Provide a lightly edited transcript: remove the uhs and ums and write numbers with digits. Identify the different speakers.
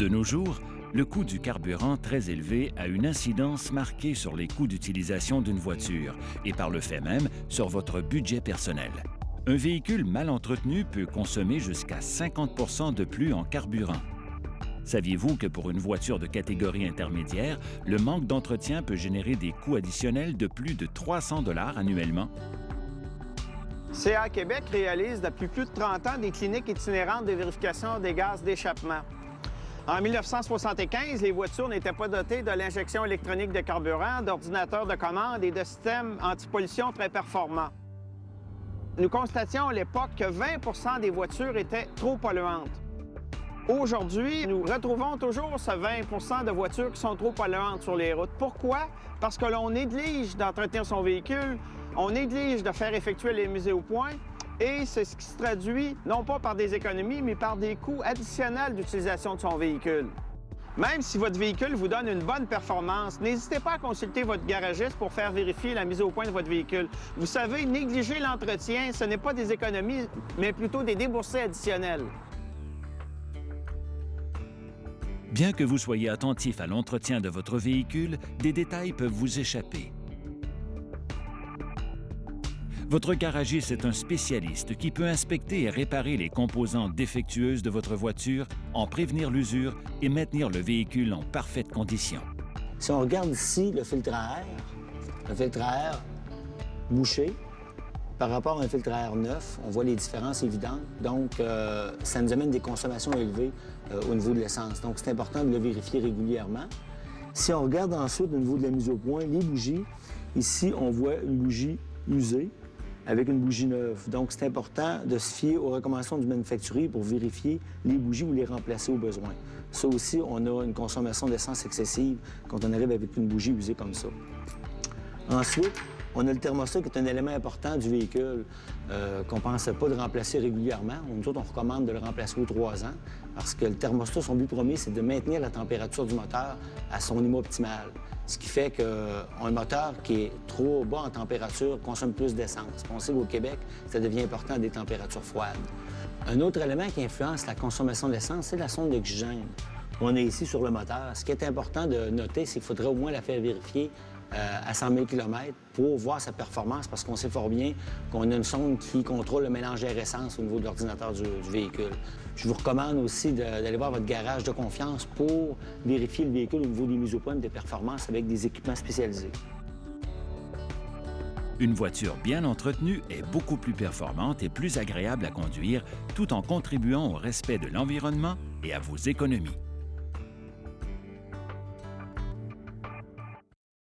Speaker 1: De nos jours, le coût du carburant très élevé a une incidence marquée sur les coûts d'utilisation d'une voiture et par le fait même sur votre budget personnel. Un véhicule mal entretenu peut consommer jusqu'à 50 de plus en carburant. Saviez-vous que pour une voiture de catégorie intermédiaire, le manque d'entretien peut générer des coûts additionnels de plus de 300 $ annuellement?
Speaker 2: CA Québec réalise depuis plus de 30 ans des cliniques itinérantes de vérification des gaz d'échappement. En 1975, les voitures n'étaient pas dotées de l'injection électronique de carburant, d'ordinateurs de commande et de systèmes antipollution très performants. Nous constations à l'époque que 20 des voitures étaient trop polluantes. Aujourd'hui, nous retrouvons toujours ce 20 de voitures qui sont trop polluantes sur les routes. Pourquoi? Parce que l'on néglige d'entretenir son véhicule, on néglige de faire effectuer les mises au point, et c'est ce qui se traduit non pas par des économies, mais par des coûts additionnels d'utilisation de son véhicule. Même si votre véhicule vous donne une bonne performance, n'hésitez pas à consulter votre garagiste pour faire vérifier la mise au point de votre véhicule. Vous savez, négliger l'entretien, ce n'est pas des économies, mais plutôt des déboursés additionnels.
Speaker 1: Bien que vous soyez attentif à l'entretien de votre véhicule, des détails peuvent vous échapper. Votre garagiste est un spécialiste qui peut inspecter et réparer les composantes défectueuses de votre voiture, en prévenir l'usure et maintenir le véhicule en parfaite condition.
Speaker 3: Si on regarde ici le filtre à air bouché, par rapport à un filtre à air neuf, on voit les différences évidentes. Donc, ça nous amène des consommations élevées au niveau de l'essence. Donc, c'est important de le vérifier régulièrement. Si on regarde ensuite au niveau de la mise au point, les bougies, ici, on voit une bougie usée avec une bougie neuve. Donc, c'est important de se fier aux recommandations du manufacturier pour vérifier les bougies ou les remplacer au besoin. Ça aussi, on a une consommation d'essence excessive quand on arrive avec une bougie usée comme ça. Ensuite, on a le thermostat qui est un élément important du véhicule qu'on ne pense pas de remplacer régulièrement. Nous autres, on recommande de le remplacer aux 3 ans parce que le thermostat, son but premier, c'est de maintenir la température du moteur à son niveau optimal. Ce qui fait qu'un moteur qui est trop bas en température consomme plus d'essence. On sait qu'au Québec, ça devient important à des températures froides. Un autre élément qui influence la consommation de l'essence, c'est la sonde d'oxygène. On est ici sur le moteur. Ce qui est important de noter, c'est qu'il faudrait au moins la faire vérifier à 100 000 km pour voir sa performance, parce qu'on sait fort bien qu'on a une sonde qui contrôle le mélange air-essence au niveau de l'ordinateur du véhicule. Je vous recommande aussi d'aller voir votre garage de confiance pour vérifier le véhicule au niveau des mises au point et des performances avec des équipements spécialisés.
Speaker 1: Une voiture bien entretenue est beaucoup plus performante et plus agréable à conduire, tout en contribuant au respect de l'environnement et à vos économies.